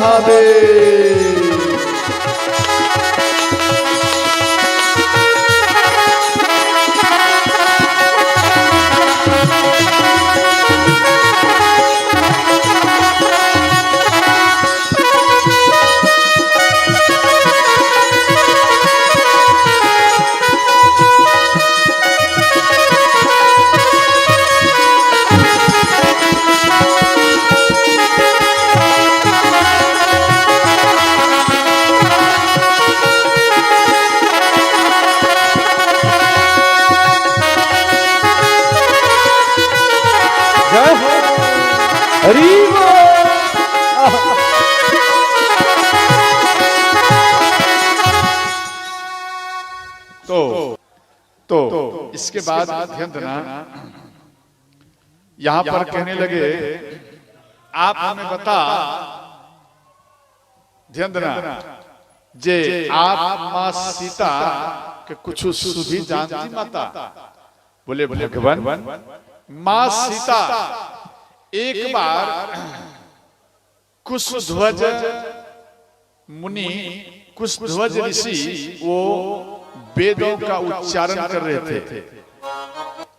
महादेव। तो इसके बाद ध्यान देना, यहां पर कहने लगे आप हमें बता, ध्यान देना जे आप मां सीता के कुछ सुधी जानती माता? बोले भगवान मां सीता एक बार कुशध्वज मुनि, कुशध्वज ऋषि वो वेदों का उच्चारण कर रहे थे,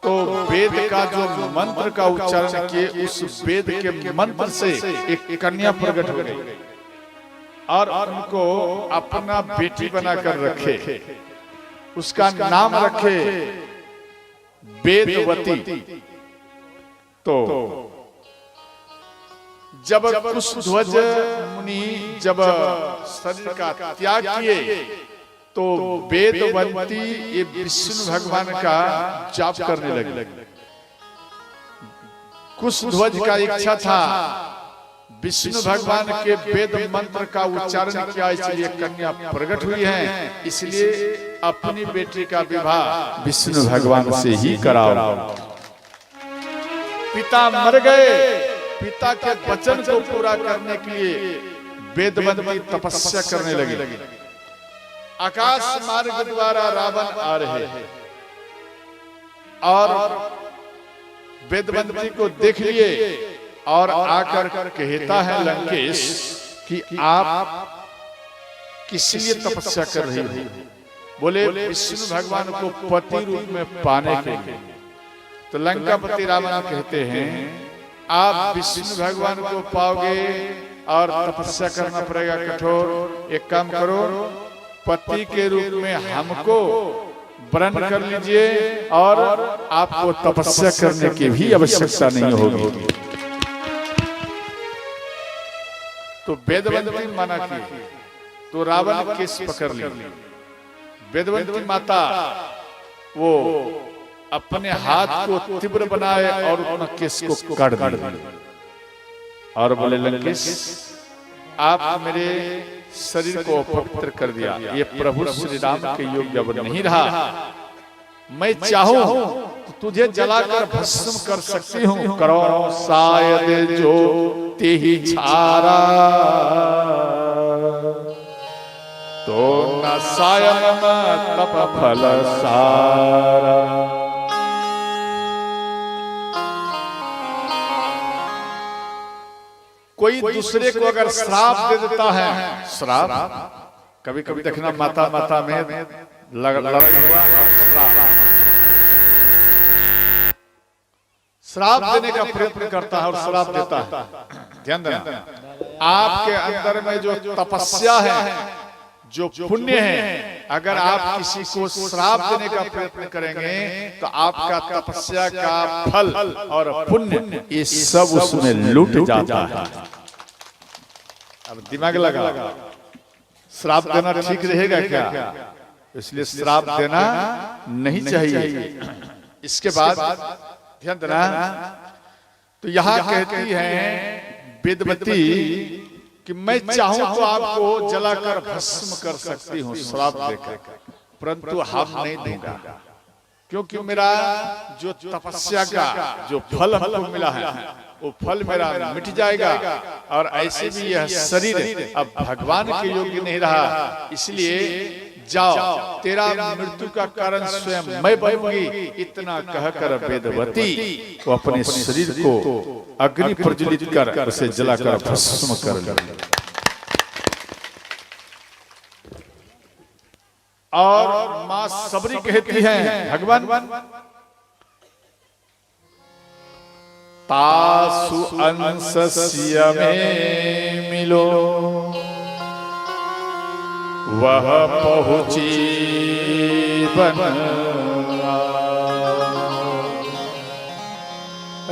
तो वेद का जो मंत्र का उच्चारण किए, उस वेद के मंत्र से एक कन्या प्रकट हो गई और उनको अपना बेटी बनाकर रखे, उसका नाम रखे वेदवती। तो जब कुशध्वज मुनि जब शरीर का त्याग किए तो वेदवती ये विष्णु भगवान का जाप करने लगे। कुशध्वज का इच्छा था विष्णु भगवान के वेद मंत्र का उच्चारण किया, इसलिए कन्या प्रकट हुई है, इसलिए अपनी बेटी का विवाह विष्णु भगवान से ही कराओ। पिता मर गए, पिता के वचन को पूरा करने के लिए वेदवती तपस्या करने लगी। आकाश मार्ग द्वारा रावण आ रहे हैं और वेदवती को देख लिए और आकर कहता है लंकेश कि आप किस लिए तपस्या कर रही हो? बोले विष्णु भगवान को पति रूप में पाने के लिए। तो लंकापति रावण कहते हैं आप विष्णु भगवान को पाओगे और तपस्या करना पड़ेगा कठोर, एक काम करो पति के रूप में हमको वरण कर लीजिए और आपको तपस्या करने की भी आवश्यकता नहीं होगी। तो वेदवती मना की तो रावण केस पकड़ ली। वेदवती माता वो अपने हाथ को तीव्र बनाए और अपना केस को काट दिया और बोले लंकेश आप मेरे शरीर को पवित्र कर दिया, ये प्रभु श्री राम के योग्य अब नहीं रहा। मैं चाहूं तो तुझे जलाकर भस्म कर सकती हूं, करो शायद जो तेहि छारा, तो न सायम तप फल सारा। कोई दूसरे को अगर श्राप दे देता है, श्राप कभी कभी देखना माता माता में लड़ाई हुआ, श्राप देने का प्रयत्न करता है और श्राप देता है। ध्यान देना आपके अंदर में जो तपस्या है, जो पुण्य है, अगर आप किसी को श्राप देने का प्रयत्न करेंगे तो आपका तपस्या का फल और पुण्य ये सब उसमें लूट जाता है। अब दिमाग लगा, श्राप देना ठीक रहेगा क्या? इसलिए श्राप देना नहीं चाहिए। इसके बाद ध्यान देना, तो यहाँ कहती है वेदवती कि मैं चाहूं तो आपको जलाकर भस्म कर सकती हूँ श्राप देकर, परंतु हम नहीं दूंगा, क्योंकि मेरा जो तपस्या का जो फल हमको मिला है वो फल मेरा मिट जाएगा और ऐसे भी यह शरीर अब भगवान के योग्य नहीं रहा, इसलिए जाओ तेरा मृत्यु का कारण स्वयं मैं बनूंगी। इतना कहकर वेदवती वो अपने शरीर को अग्नि प्रज्वलित कर उसे जलाकर भस्म कर ली। और मां सबरी कहती हैं भगवान तासु अंसस्य में मिलो वह पहुंची बन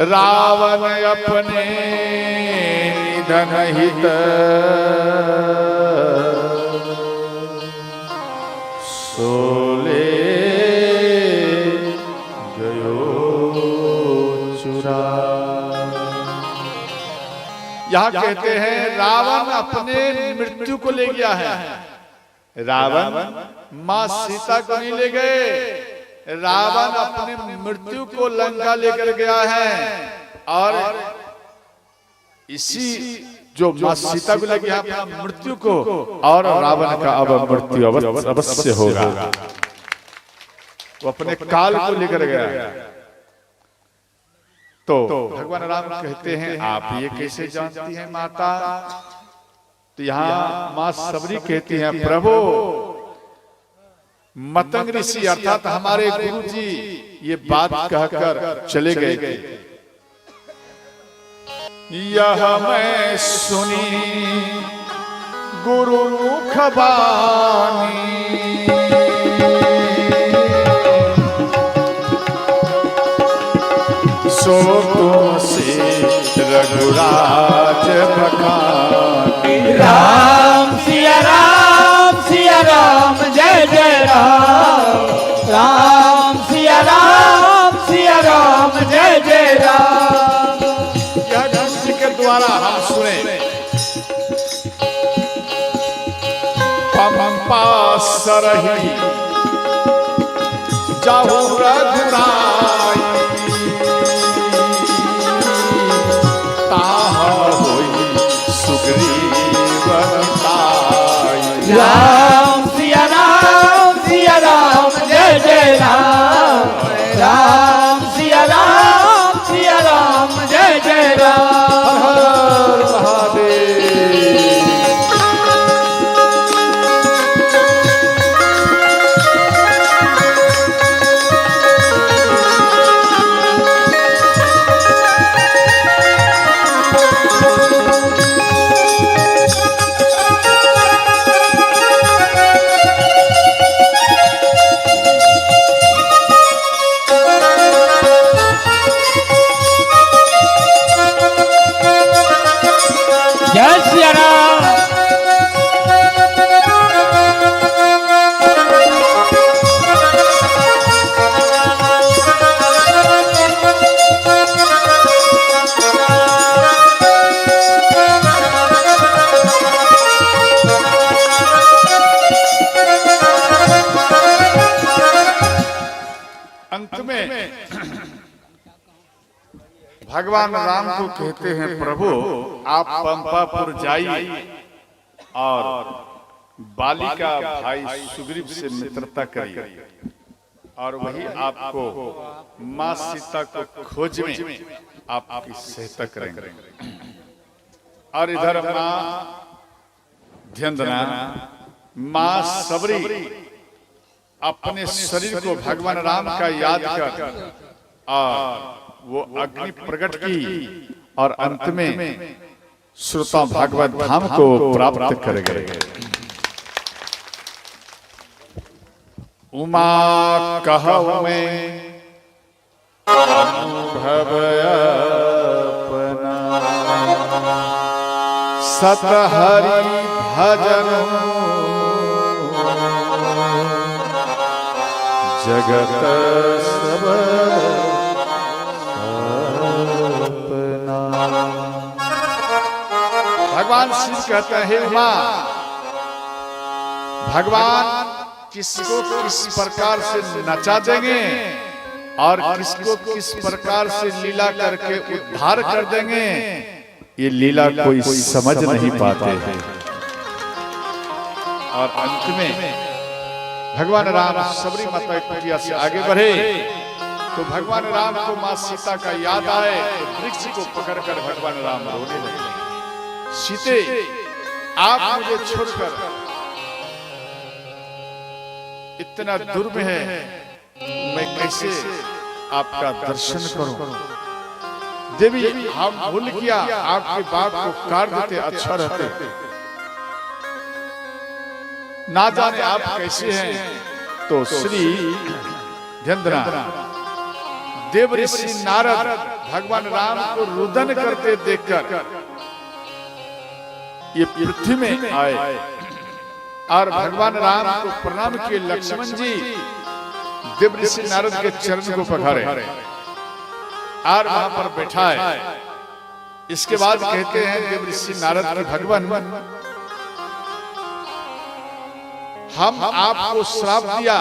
रावण अपने निधन हित सोले गयो चुरा। यहां कहते हैं रावण अपने मृत्यु को ले गया है। रावण मां सीता को नहीं ले गए, रावण अपने मृत्यु को लंका लेकर गया है। और इसी जो मां सीता को ले गया अपना मृत्यु को, और रावण का अब मृत्यु अवश्य होगा। वो अपने काल को लेकर गया। तो भगवान राम कहते हैं आप ये कैसे जानती हैं माता? तो यहाँ मां सबरी कहती हैं प्रभु मतंग ऋषि अर्थात हमारे गुरु जी ये बात कहकर चले गए। यह मैं सुनी गुरु मुख बानी सो तुमसे रघुराज बखानी। राम सिया राम जय जय राम। राम सिया राम जय जय राम। यह गुरु जी के द्वारा हम सुने। पंपा सरही जाहु रघुराई राम सिया राम जय जय राम। राम सिया राम जय जय राम। हर महादेव। भगवान राम को कहते हैं प्रभु आप पंपापुर जाइए और बाली का भाई सुग्रीव से मित्रता करिए और वही आपको मां सीता को खोज में आपकी सहायता करेंगे। और इधर मां ध्यंदना मां सबरी अपने शरीर को भगवान राम का याद कर और वो अग्नि प्रकट की और अंत में श्रोता भागवत धाम को प्राप्त कर गए। उमा कहु में अनुभव अपना सत हरि भजन जगत सब भगवान श्री कहते हैं उमा भगवान किसको किस प्रकार से नचा देंगे और किसको किस प्रकार से लीला करके उद्धार कर देंगे ये लीला कोई समझ नहीं पाते हैं। और अंत में भगवान राम सबरी माता की से आगे बढ़े तो भगवान राम को मां सीता का याद आए। वृक्ष को पकड़कर भगवान राम रोने लगे, सीते आप मुझे छोड़कर इतना दूर में है, मैं कैसे आपका दर्शन करूं? देवी हम भूल किया, आपकी बात को काट देते अच्छा रहते। ना जाने आप कैसे हैं। तो श्री ध्यान, देव ऋषि नारद भगवान राम को रुदन करते देखकर ये पृथ्वी में आए और भगवान राम को प्रणाम किए। लक्ष्मण जी देव ऋषि नारद के चरण को पखारे और वहां पर बैठाए। इसके बाद कहते हैं देव ऋषि नारद की भगवान हम आपको श्राप दिया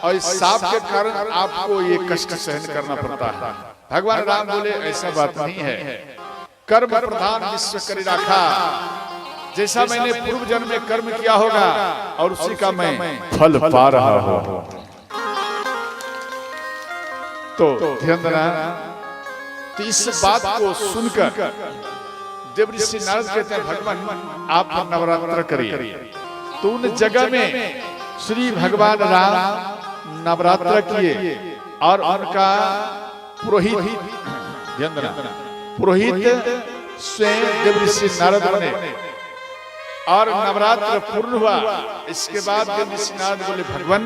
और इस श्राप के कारण आपको ये कष्ट सहन करना पड़ता है। भगवान राम बोले ऐसा बात नहीं है, कर्म प्रधान विश्व करी राखा, जैसा मैंने पूर्व जन्म में कर्म किया होगा और उसी का मैं फल पा रहा हूं। तो ध्यान देना, तो इस बात को सुनकर देव ऋषि नारद कहते हैं भगवान आप नवरात्र करिए। तो उन जगह में श्री भगवान राम नवरात्र किए और उनका पुरोहित पुरोहित स्वयं देव ऋषि नारद बने और नवरात्र पूर्ण हुआ। इसके बाद देव ऋषि नारद बोले भगवान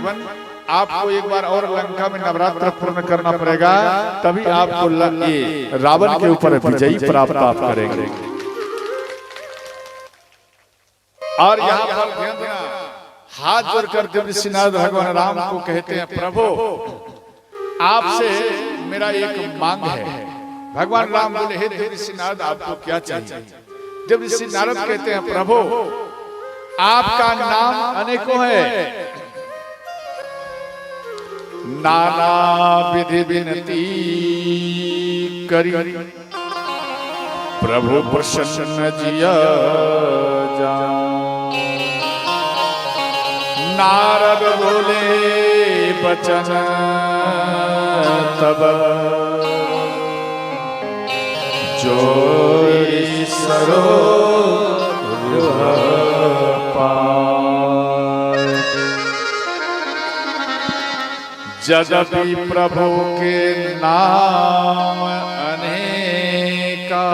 आपको एक बार और लंका में नवरात्र पूर्ण करना पड़ेगा, तभी आपको रावण के ऊपर विजयी प्राप्त आप करेंगे। और यहाँ पर ध्यान देना, हाथ जोड़कर देव ऋषि नारद भगवान राम को कहते हैं प्रभु आपसे मेरा एक मांग है। भगवान राम बोले हे देव ऋषि नारद आपको क्या चाहिए? देव ऋषि नारद कहते हैं प्रभु आपका नाम अनेकों है, नाना विधि विनती करी प्रभु प्रसन्न जिया जा। नारद बोले बचन तब जोई सरो यद्यपि प्रभु के नाम अनेका,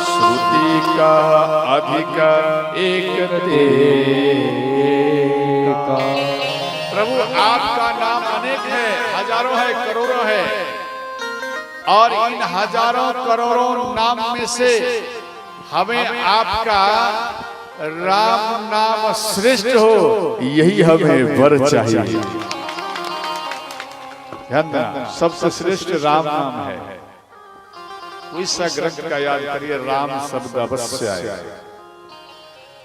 श्रुति का अधिक एक का। प्रभु आपका नाम अनेक है, हजारों है, करोड़ों है, और इन हजारों करोड़ों नाम में से हमें आपका राम नाम श्रेष्ठ हो, यही हमें वर चाहिए। सबसे श्रेष्ठ राम नाम है। कोई सा ग्रंथ का याद करिए, राम शब्द अवश्य आए।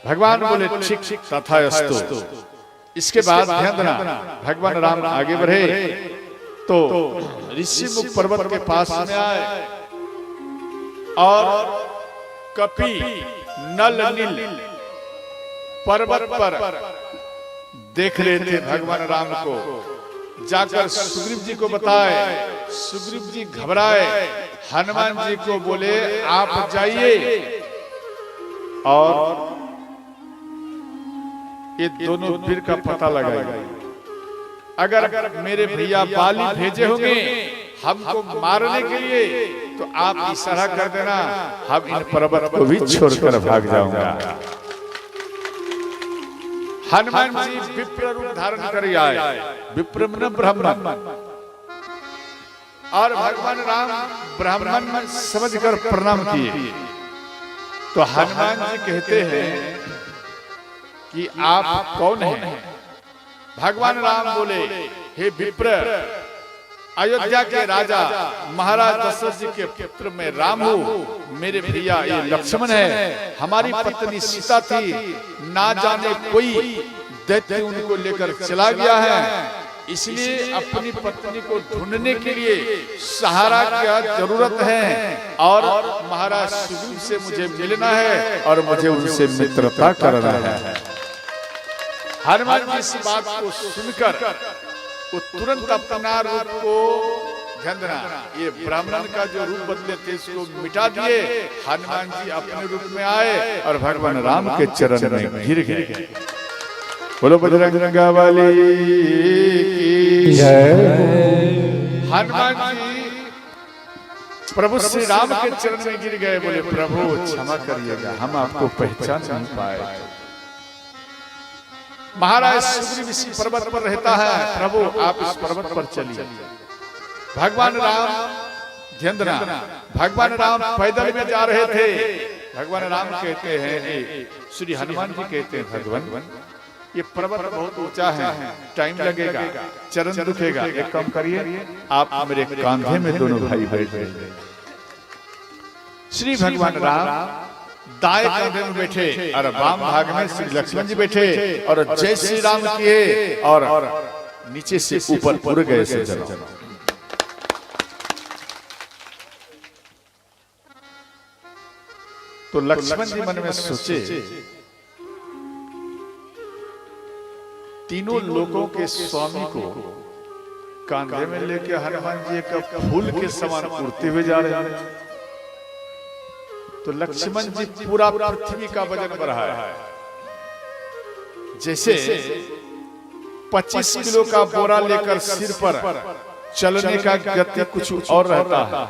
भगवान बोले ठीक तथास्तु। इसके बाद ध्यान देना, भगवान राम आगे बढ़े तो ऋषि मुख पर्वत के पास में आए और कपि नल नील पर्वत पर देख रहे थे भगवान राम को। जाकर सुग्रीव जी को बताए, सुग्रीव जी घबराए, हनुमान जी को बोले आप जाइए और ये दोनों वीर का पता लगाइए। अगर मेरे भैया बाली भेजे होंगे हमको मारने के लिए तो आप इशारा कर देना, हम इन पर्वत को भी छोड़कर भाग जाऊंगा। हनुमान जी विप्र रूप धारण कर आए, विप्र मन ब्राह्मण, और भगवान राम ब्राह्मण समझकर प्रणाम किए। तो हनुमान जी कहते हैं कि आप कौन हैं? भगवान राम बोले हे विप्र, अयोध्या के राजा महाराज दशरथ जी के पुत्र में राम हूँ। मेरे भैया ये लक्ष्मण है, हमारी पत्नी सीता थी, ना जाने कोई दैत्य उनको लेकर चला गया है, इसलिए अपनी पत्नी को ढूंढने के लिए सहारा की जरूरत है और महाराज सुग्रीव से मुझे मिलना है और मुझे उनसे मित्रता करना है। हनुमान जी इस बात को सुनकर वो तुरंत अपना रूप को, ध्यान देना, ये ब्राह्मण का जो रूप बदले थे इसको मिटा दिए। हनुमान जी अपने रूप में आए और भगवान राम के चरण में गिर गए। बोलो बजरंग बली की जय। हनुमान जी प्रभु श्री राम के चरण में गिर गए, बोले प्रभु क्षमा करिएगा, हम आपको पहचान नहीं पाए। महाराज सुग्रीव इसी पर्वत पर रहता है, प्रभु आप इस पर्वत पर चलिए। भगवान राम ध्यान देना, भगवान राम पैदल में जा रहे थे। भगवान राम कहते हैं, श्री हनुमान जी कहते हैं, भगवान ये पर्वत बहुत ऊंचा है, टाइम लगेगा, चरण दुखेगा, एक काम करिए आप मेरे कांधे में दोनों भाई बैठ जाइए। श्री भगवान राम दाएं कांधे में बैठे और वाम भाग में श्री लक्ष्मण जी बैठे और जय श्री राम किए और नीचे से ऊपर उड़ गए सज्जनों। तो लक्ष्मण जी मन में सोचे, तीनों लोगों के स्वामी को कांधे में लेके हनुमान जी एक फूल के समान उड़ते हुए जा रहे हैं, तो लक्ष्मण जी पूरा पृथ्वी का वजन बढ़ा है। जैसे 25 किलो का बोरा लेकर सिर पर चलने का गति कुछ और रहता है,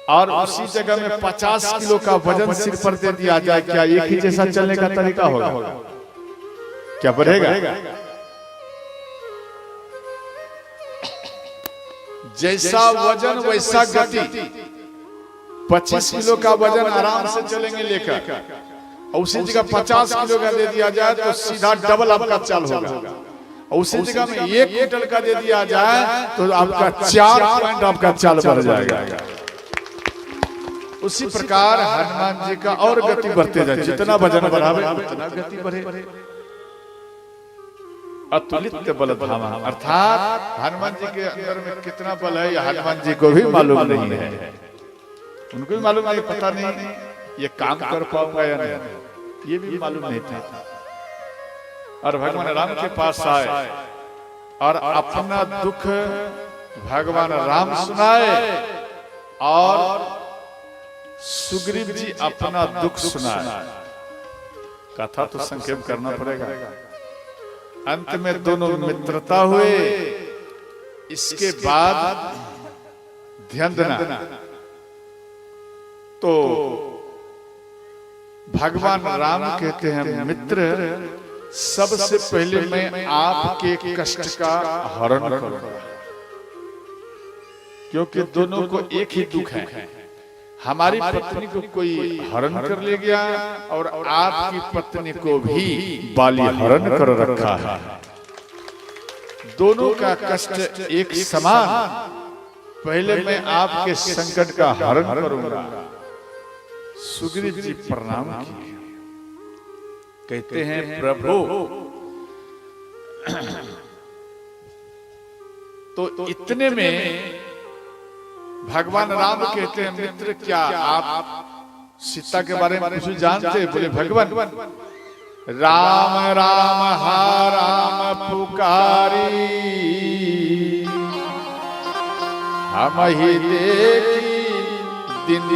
और उसी जगह में 50 किलो का वजन सिर पर दे दिया जाए, क्या एक ही जैसा चलने का तरीका होगा? क्या बढ़ेगा? जैसा वजन वैसा गति। 25 किलो का वजन आराम से चलेंगे लेकर, और उसी जगह 50 किलो का दे दिया जाए तो सीधा डबल आपका चाल होगा। और उसी जगह में 1 क्विंटल का दे दिया जाए तो आपका 4 पॉइंट आपका चाल बढ़ जाएगा। उसी प्रकार हनुमान जी का और गति बढ़ते जाए, जितना वजन बढ़ावे उतना गति बढ़े। अतुलित बल धामा, अर्थात हनुमान जी के अंदर में कितना बल है यह हनुमान जी को भी मालूम नहीं है, उनको भी मालूम नहीं, पता नहीं ये काम कर पाऊंगा या नहीं, ये भी मालूम नहीं था। और भगवान राम के पास आए और अपना दुख भगवान राम सुनाए और सुग्रीव जी अपना दुख सुनाए। कथा तो संक्षेप करना पड़ेगा। अंत में दोनों मित्रता हुए। इसके बाद ध्यान देना, तो भगवान राम कहते हैं, मित्र सबसे पहले मैं आपके कष्ट का हरण करूंगा, क्योंकि दोनों को एक ही दुख है। हमारी पत्नी को कोई हरण कर ले गया और आपकी पत्नी को भी बाली हरण कर रखा है। दोनों का कष्ट एक समान। पहले मैं आपके संकट का हरण करूंगा। सुग्रीव जी प्रणाम किए, कहते हैं प्रभु तो इतने में भगवान राम कहते हैं, मित्र क्या आप सीता के बारे में कुछ जानते? बोले भगवान राम राम हा राम पुकारी, हम ही देखी दिन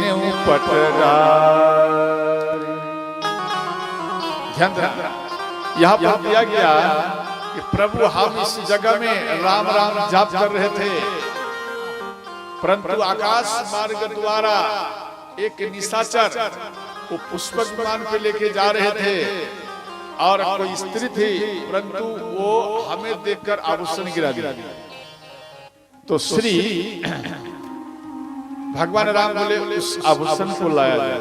पटरा। ध्यान देना, यहाँ पर दिया गया कि प्रभु हम इस जगह में राम राम जाप कर रहे थे, परंतु आकाश मार्ग द्वारा एक निशाचर वो पुष्पक विमान पे लेके जा रहे थे और कोई स्त्री थी, परंतु वो हमें देखकर आभूषण गिरा दिया। तो श्री भगवान राम बोले उस आभूषण को लाया जाए।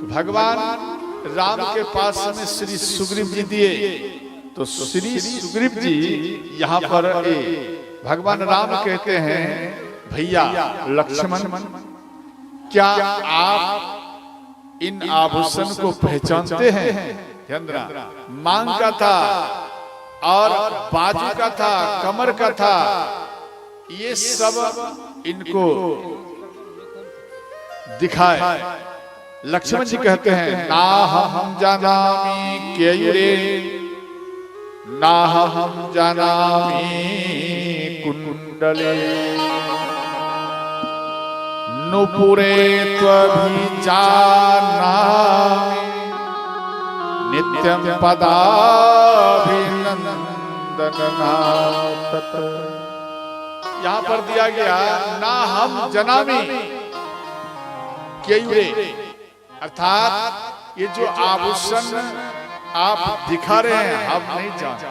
भगवान राम के पास में श्री सुग्रीव जी दिए। तो श्री सुग्रीव जी यहाँ पर भगवान राम कहते हैं, भैया लक्ष्मण क्या आप इन आभूषण को पहचानते हैं? मांग का था और बाजू का था, कमर का था, ये सब इनको दिखाए। लक्ष्मण जी कहते हैं, ना हम जानामि केयुरे, ना हम जानामि कुंडले, नुपुरे त्वभिजानामि नित्यं पदाभिनंदनात्। यहां पर दिया गया ना हम जनामी केयुरे, अर्थात ये जो आभूषण आप दिखा रहे हैं हम नहीं जानते।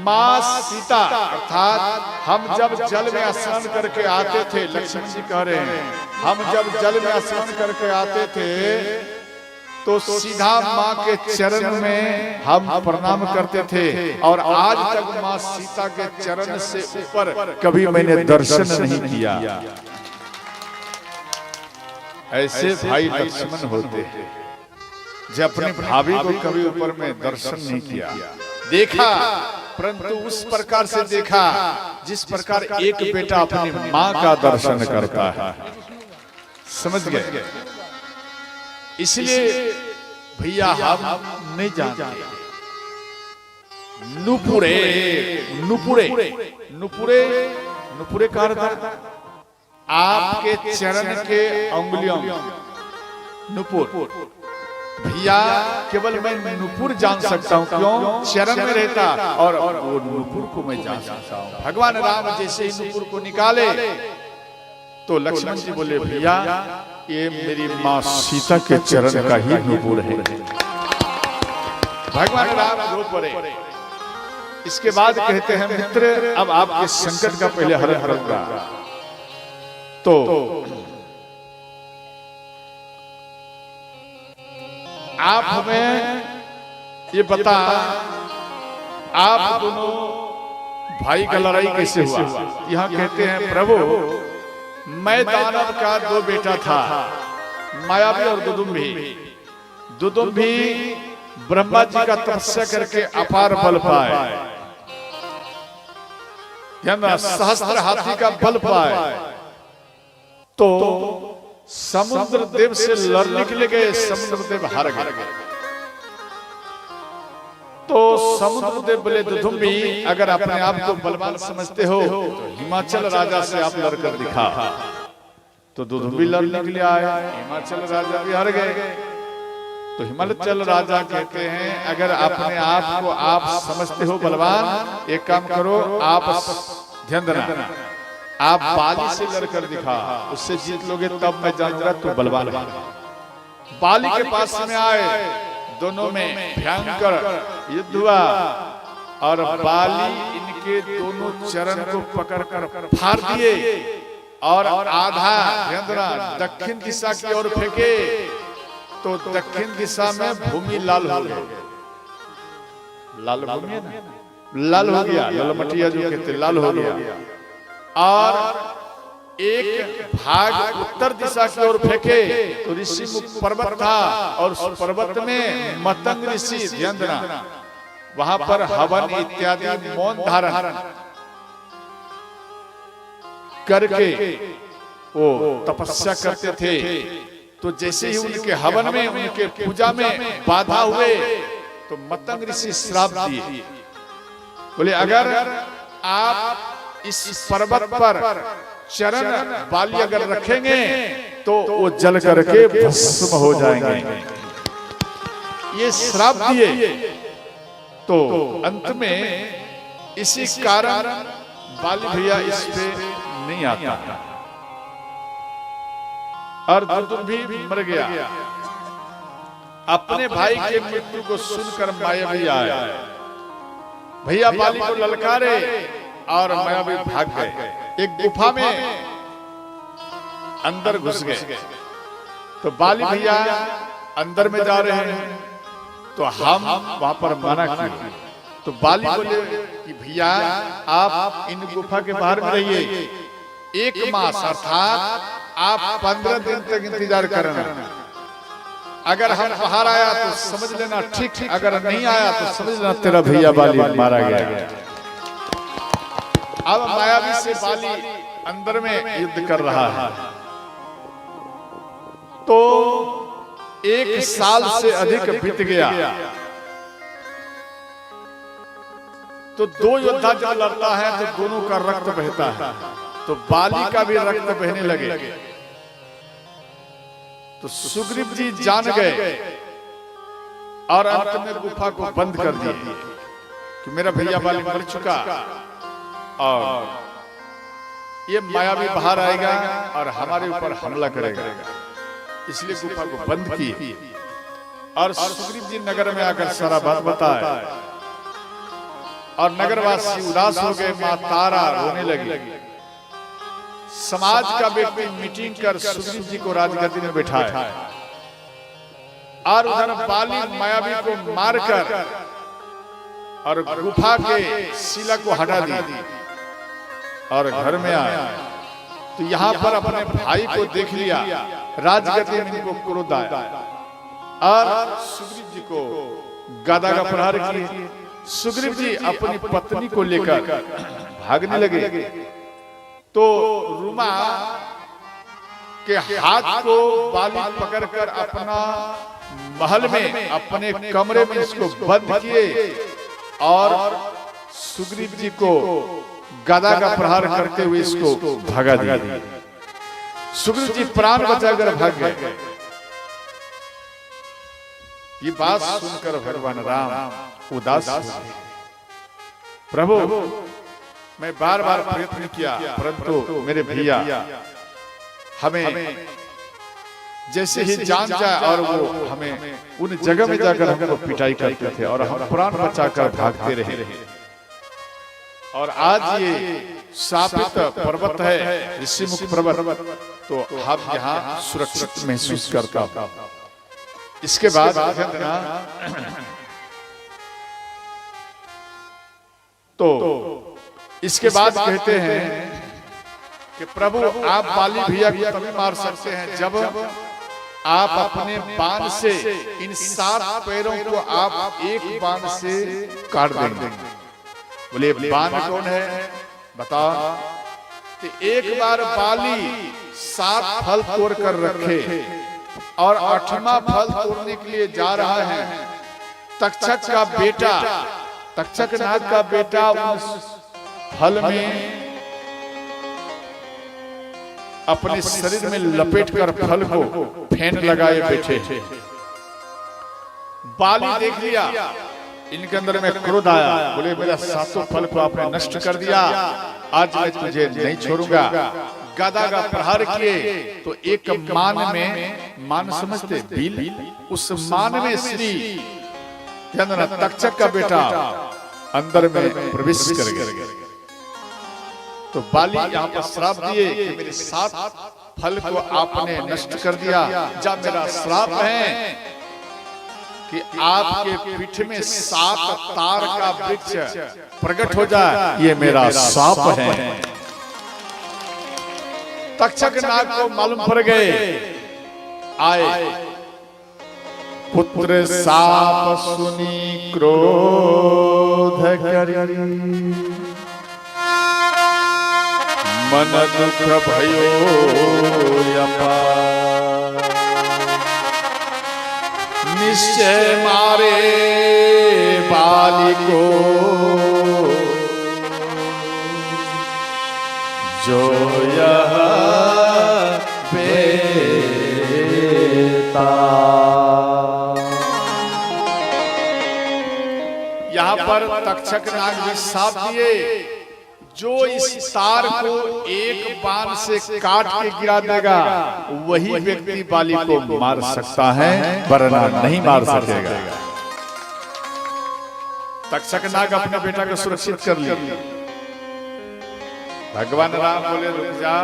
माँ सीता अर्थात हम जब जल में स्नान करके आते थे, लक्ष्मण जी कह रहे हैं हम जब जल में स्नान करके आते थे तो सीधा माँ के चरण में हम प्रणाम करते थे, और आज तक माँ सीता के चरण से ऊपर कभी मैंने दर्शन नहीं किया। ऐसे भाई लक्ष्मण होते हैं जो अपनी भाभी को कभी ऊपर में दर्शन नहीं किया, देखा, परंतु उस प्रकार से देखा जिस प्रकार एक बेटा अपनी माँ का दर्शन करता है। समझ गए? इसलिए भैया हम नहीं जानते। नुपुरे नुपुरे नुपुरे नुपुरे का अर्थ आपके चरण के अंगुलियों, नुपुर। भैया केवल मैं नुपुर जान सकता हूँ, क्यों? चरण में रहता, और वो नुपुर को मैं जान सकता हूँ। भगवान राम जैसे ही नुपुर को निकाले तो लक्ष्मण जी बोले भैया ये मेरी माँ सीता के चरण का ही नुपुर है। भगवान राम रो पड़े। इसके बाद कहते हैं मित्र अब आपके संकट का पहले हरण करूंगा। तो आप हमें ये बता, आप दोनों भाई का लड़ाई कैसे हुआ? यहाँ कहते हैं प्रभु मैं दानव का 2 बेटा था, मायावी और दुदुम्भी। दुदुम्भी ब्रह्मा जी का तपस्या करके अपार बल पाए, सहस्त्र हाथी का बल पाए, तो समुद्र देव से लड़ने के लिए गए, समुद्र देव हार गए। तो समुद्र देव बोले दुदुम्भी अगर अपने आप को बलवान समझते हो तो हिमाचल राजा से आप लड़कर दिखा। तो दुदुम्भी लड़ने के लिए आए, हिमाचल राजा भी हार गए। तो हिमाचल राजा कहते हैं अगर अपने आप को आप समझते हो बलवान, एक काम करो, आप ध्यान देना, आप बाली से लड़कर दिखा, उससे जीत लोगे तब मैं जानूंगा तू बलवान है। बाली के पास में आए, दोनों में भयंकर युद्ध हुआ, और बाली इनके दोनों चरण को पकड़कर फाड़ दिए, और आधा दक्षिण दिशा की ओर फेंके, तो दक्षिण दिशा में भूमि लाल हो गई। लाल भूमि है ना, लाल हो गया, ललमटिया जो कहते लाल हो गया। और एक भाग उत्तर दिशा की ओर फेंके तो ऋषि मुख पर्वत था, और उस पर्वत में मतंग ऋषि, ध्यान देना, वहां पर हवन इत्यादि मौन धारण करके वो तपस्या करते थे। तो जैसे ही उनके हवन में, उनके पूजा में बाधा हुए तो मतंग ऋषि श्राप दिए, बोले अगर आप इस पर्वत पर चरण बाली अगर रखेंगे तो वो जल करके भस्म हो जाएंगे। ये श्राप दिए। तो अंत में इसी कारण बाली भैया इस पे नहीं आता, और दुदुम्भी भी मर गया। अपने भाई के मृत्यु को सुनकर मायावी आया, भैया बाली को ललकारे, और मायावी भाग गए, एक गुफा में अंदर घुस गए। तो बाली भैया अंदर में जा रहे हैं, तो हम वहां पर मना किए। तो बाली बोले कि भैया आप इन गुफा के बाहर में रहिए, 1 मास अर्थात आप 15 दिन तक इंतजार करना। अगर हम बाहर आया तो समझ लेना ठीक, अगर नहीं आया तो समझ लेना तेरा भैया बाली मारा गया। अब मायावी से बाली अंदर में युद्ध कर रहा है। तो 1 साल से अधिक बीत गया। तो 2 योद्धा जब लड़ता है तो दोनों का रक्त बहता है, तो बाली का भी रक्त बहने लगे। तो सुग्रीव जी जान गए और अंत में गुफा को बंद कर दिए कि मेरा भैया बाली मर चुका और ये मायावी बाहर आएगा और हमारे ऊपर हमला करेगा, इसलिए गुफा को बंद की। और सुग्रीव जी नगर में आकर सारा बात बताया और नगरवासी उदास हो गए, मां तारा रोने लगी। समाज का व्यक्ति मीटिंग कर सुग्रीव जी को राजगद्दी में बैठाया और उधर बाली मायावी को मारकर और गुफा के शिला को हटा दी और घर में आया। तो यहाँ पर अपने भाई को देख लिया, राजगद्दी में इनको क्रोध आया और सुग्रीव जी को गदा का प्रहार किए। सुग्रीव जी अपनी पत्नी को लेकर भागने लगे तो रुमा के हाथ को बाली पकड़कर अपना महल में अपने कमरे में इसको बंद किए और सुग्रीव जी को गदा का प्रहार करते हुए इसको भगा दिया। सुग्रीव जी प्राण बचाकर भाग गए। ये बात सुनकर भगवान राम उदास हो गए। प्रभु मैं बार बार प्रयत्न किया परंतु मेरे भैया हमें जैसे ही जान जाए और वो हमें उन जगह में जाकर हमको पिटाई करते थे और हम प्राण बचाकर भागते रहे। और आज ये शापित पर्वत है, ऋषिमुख पर्वत, तो हम यहाँ सुरक्षित महसूस करता। इसके बाद तो इसके बाद कहते हैं कि प्रभु आप बाली भैया को तभी मार सकते हैं जब आप अपने बाण से इन 7 पैरों को आप एक बाण से काट देंगे। बोले बाण कौन है बताओ। तो एक बार बाली 7 फल तोड़ कर रखे और 8वां फल तोड़ने के लिए जा रहा है। तक्षक का बेटा, तक्षक नाग का बेटा उस फल में अपने शरीर में लपेटकर फल को फेंट लगाए बैठे। बाली देख लिया, इनके अंदर में क्रोध आया। बोले मेरा 7 फल को आपने नष्ट कर दिया, आज मैं तुझे नहीं छोड़ूंगा। गदा का प्रहार किए तो एक मान में, मान समझते बिल, उस मान में श्री तक्षक का बेटा अंदर में प्रवेश कर गया। तो बाली यहाँ पर श्राप दिए कि मेरे 7 फल को आपने नष्ट कर दिया। जब मेरा श्राप है कि आपके पीठ में 7 तार का वृक्ष प्रकट हो जाए, ये मेरा श्राप है। तक्षक नाग को मालूम पड़ गए, आए पुत्र साप सुनी क्रोध करी, मन दुख भयो अपार, निश्चय मारे बाली को जो यह बेता। यहाँ पर तक्षक नाग ने शाप दिए, जो इस तार को एक बाण से काट के गिरा देगा वही व्यक्ति बाली को मार सकता है, वरना नहीं मार सकेगा। तक्षक नाग अपने बेटा को सुरक्षित कर लिया। भगवान राम बोले रुक जा,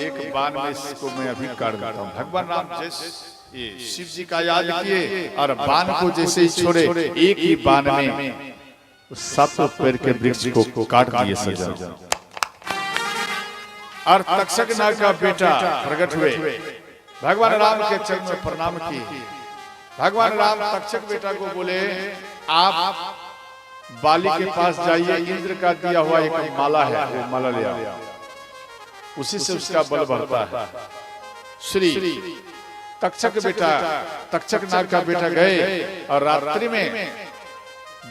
एक बाण में इसको मैं अभी काट देता हूँ। भगवान राम जैसे ये शिव जी का याद किए और बाण को जैसे ही छोड़े, एक ही बाण में 7 पैर के वृक्ष को काट दिए सजा। और तक्षक नाग का बेटा प्रकट हुए, भगवान राम के चरण में प्रणाम किए। भगवान राम तक्षक बेटा को बोले आप बाली के पास जाइए, इंद्र का दिया हुआ एक माला है, वो माला ले आओ, उसी से उसका बल बढ़ता है। श्री तक्षक बेटा, तक्षक नाग का बेटा गए और रात्रि में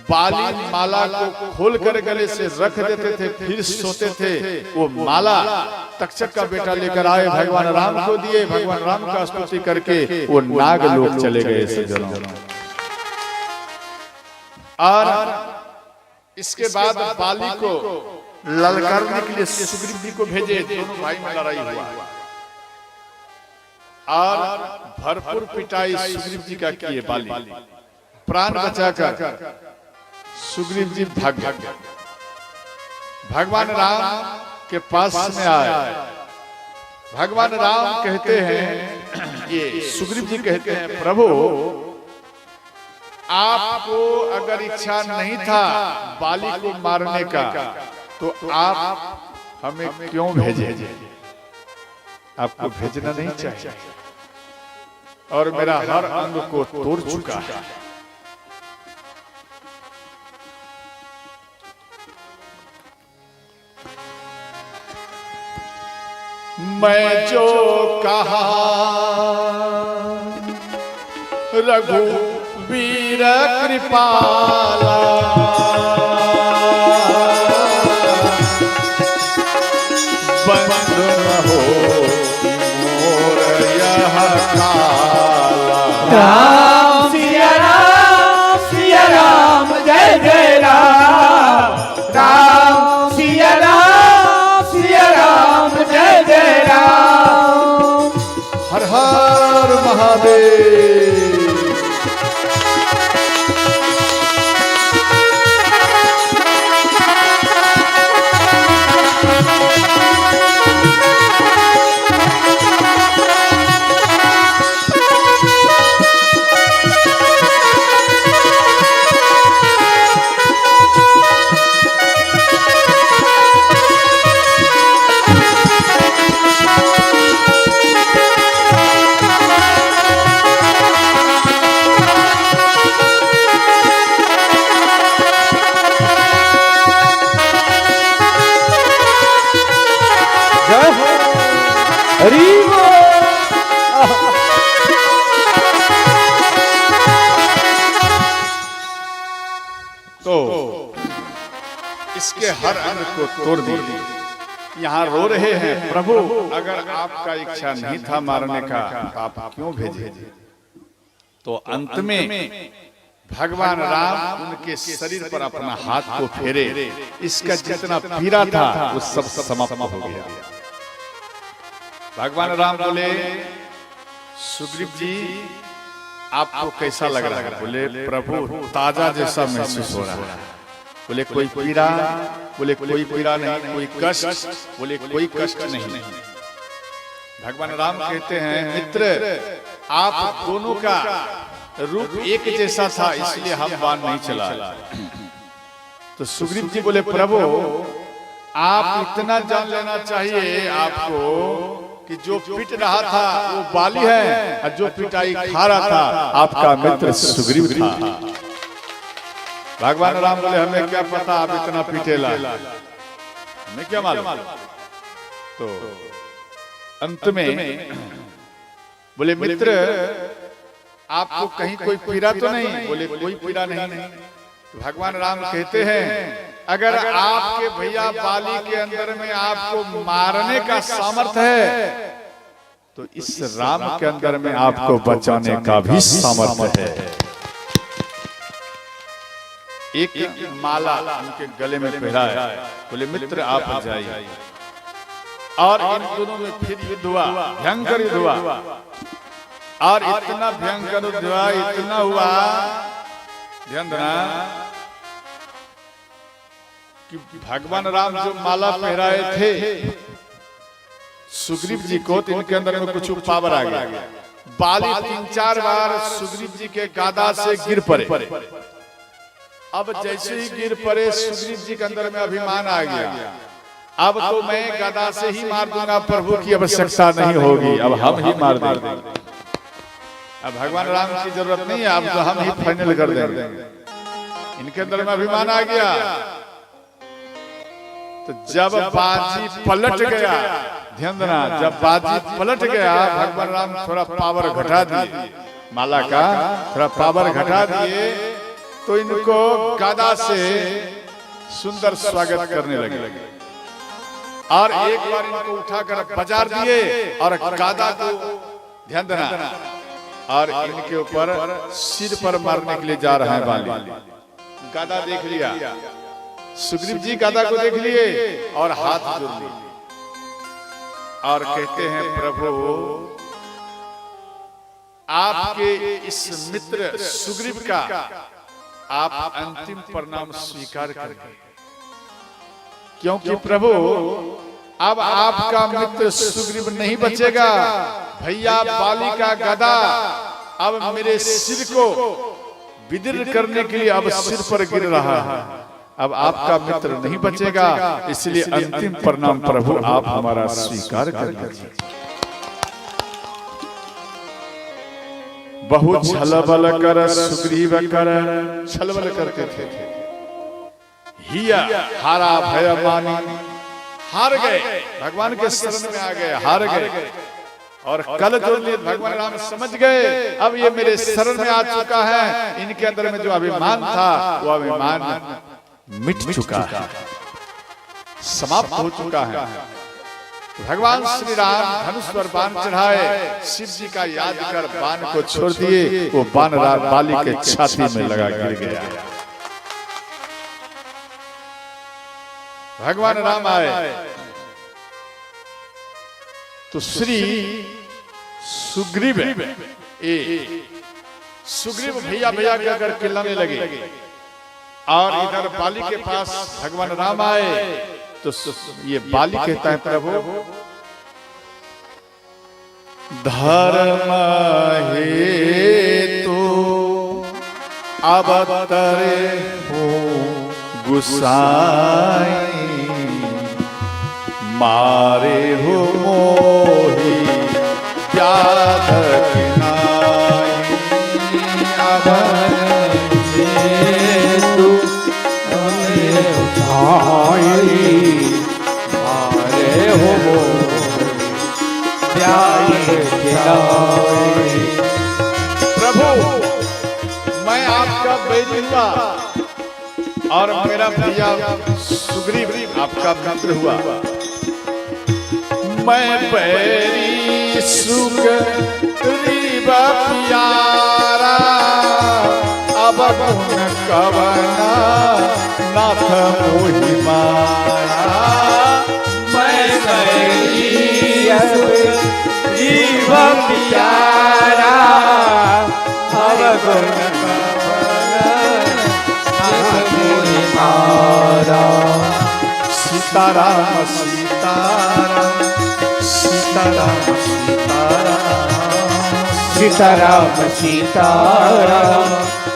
बाली माला को खोल कर गले से रख देते थे, फिर सोते थे। वो माला तक्षक का बेटा लेकर आए, भगवान राम को दिए। भगवान राम का स्तुति करके वो नाग लोग चले गए सज्जनों। और इसके बाद बाली को ललकारने के लिए सुग्रीव जी को भेजे। दोनों भाई में लड़ाई हुआ और भरपूर पिटाई सुग्रीव जी का किए बाली। प्राण बचाकर सुग्रीव जी भाग गए। भगवान राम के पास में आए। भगवान राम कहते हैं, ये सुग्रीव जी कहते हैं, प्रभु आपको अगर इच्छा नहीं था बाली को मारने का तो आप हमें क्यों भेजे? आपको भेजना नहीं चाहिए और मेरा हर अंग को तोड़ चुका है। मैं जो कहा रघुवीर कृपाला, बंद न हो मोर यह काला। राम सिया राम जय जय राम। राम सिया राम जय जय राम। हर हर महादेव। तो इसके हर अंग को तोड़ दिए। यहाँ रो रहे हैं, प्रभु अगर आपका इच्छा नहीं था मारने का तो आप क्यों भेजे? तो अंत में भगवान राम उनके शरीर पर अपना हाथ को फेरे। इसका जितना पीड़ा था वो सब समाप्त हो गया। भगवान राम बोले, सुग्रीव जी आपको कैसा लग रहा है? बोले, प्रभु ताजा जैसा महसूस हो रहा है। बोले, कोई पीड़ा? बोले, कोई पीड़ा नहीं। कोई कष्ट? बोले, कोई कष्ट नहीं। भगवान राम कहते हैं, मित्र आप दोनों का रूप एक जैसा था इसलिए हम बाण नहीं चला। तो सुग्रीव जी बोले, प्रभु आप इतना जान लेना चाहिए आपको कि जो पीट रहा था वो बाली है और जो पिटाई खा रहा था आपका मित्र सुग्रीव था। भगवान राम बोले, हमें क्या पता आप इतना पीटेला, हमें क्या मालूम। तो अंत में बोले, मित्र आपको कहीं कोई पीड़ा तो नहीं? बोले, कोई पीड़ा नहीं। तो भगवान राम कहते हैं, अगर आपके भैया बाली के अंदर में आपको मारने का सामर्थ्य है तो इस राम के अंदर में आपको बचाने का भी सामर्थ्य है। एक माला उनके गले में पहनाया। बोले, मित्र आप जाइए। और इन दोनों में फिर युद्ध हुआ, भयंकर युद्ध हुआ। और इतना भयंकर युद्ध हुआ, इतना हुआ, ध्यान देना कि भगवान राम जो माला पहराए थे सुग्रीव जी को, तो इनके अंदर में कुछ पावर आ गया। बाली 3-4 बार सुग्रीव जी के गादा से गिर पड़े। अब जैसे ही गिर पड़े सुग्रीव जी के अंदर में अभिमान आ गया। अब तो मैं गदा से ही मार दूंगा, प्रभु की आवश्यकता नहीं होगी, अब हम ही मार देंगे। अब भगवान राम की जरूरत नहीं है, अब तो हम ही फाइनल कर देंगे। इनके अंदर में अभिमान आ गया। तो जब बाजी पलट गया, ध्यान देना, जब बाजी पलट गया भगवान राम थोड़ा पावर घटा दिए, माला का थोड़ा पावर घटा दिए, तो इनको गदा से सुंदर स्वागत करने लगे। और एक बार इनको उठाकर बाजार दिए और गदा को, ध्यान देना, और इनके ऊपर सिर पर मारने के लिए जा रहा है बाली। गदा देख लिया, सुग्रीव जी गदा को देख लिए और हाथ जोड़ लिए और कहते हैं प्रभु आपके इस मित्र सुग्रीव का आप अंतिम परिणाम स्वीकार करें, क्योंकि प्रभु अब आपका मित्र सुग्रीव नहीं बचेगा। भैया बाली का गदा अब मेरे सिर को विदीर्ण करने के लिए अब सिर पर गिर रहा है, अब आपका मित्र नहीं बचेगा, इसलिए अंतिम परिणाम प्रभु आप हमारा स्वीकार कर लीजिए। बहुत छलबल कर सुग्रीव कर, छलबल करते थे, हिया हारा भय मानी, हार गए, भगवान के शरण में आ गए, हार गए और कल जो भगवान राम समझ गए अब ये मेरे शरण में आ चुका है, इनके अंदर में जो अभिमान था वो अभिमान मिट चुका है, समाप्त हो चुका है। भगवान श्री राम धनुष पर बाण चढ़ाए, शिव जी का याद कर बाण को छोड़ दिए, वो बाण बाली के छाती में लगा गिर गया। भगवान राम आए तो श्री सुग्रीव सुग्रीव भैया भैया कहकर चिल्लाने लगे और इधर बाली के पास भगवान राम आए तो ये बाली कहता है प्रभु धर्म हेतु अवतरे हो गुसाई, मारे हो मोही व्याध किनाई, हेतु मारे हो प्रभु मैं आपका बैरी हुआ और मेरा भैया सुग्रीव आपका मित्र हुआ, मैं बैरी सुग्रीव प्यारा अब गुण कवना नाथ मोहि माया, मैं बैरी सुग्रीव प्यारा अब गुण सीताराम सीताराम सीताराम सीताराम सीताराम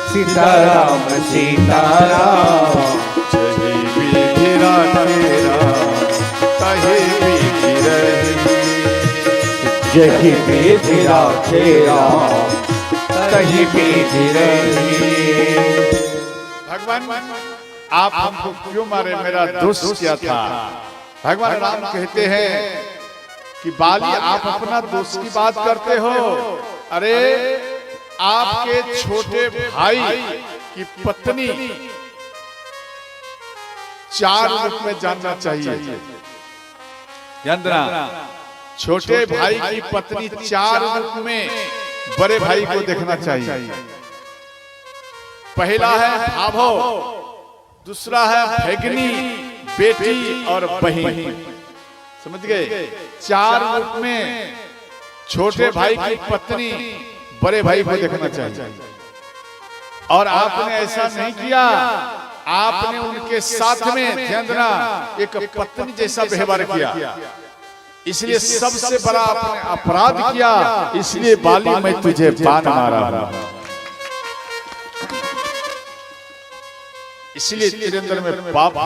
सीताराम सीताराम सीताराम जही विधि तेरा तही विधि रही, जही विधि तेरा तही विधि रही। भगवान आप हमको क्यों मारे, मेरा दोष क्या था? भगवान राम कहते हैं कि बाली आप अपना दोष की बात करते हो, अरे आपके छोटे भाई की पत्नी 4 रूप में जानना चाहिए, छोटे भाई की पत्नी 4 रूप में बड़े भाई को देखना चाहिए। पहला है भाभो, दूसरा है भगिनी, बेटी और बहन, समझ गए? 4 रूप में छोटे भाई की पत्नी बड़े भाई को देखना चाहिए। और आपने ऐसा नहीं किया, आपने उनके साथ में ध्यान देना एक पत्नी जैसा व्यवहार किया, इसलिए सबसे बड़ा आपने अपराध किया, इसलिए बाली मैं तुझे बाण मारा, इसलिए तेरे अंदर में पाप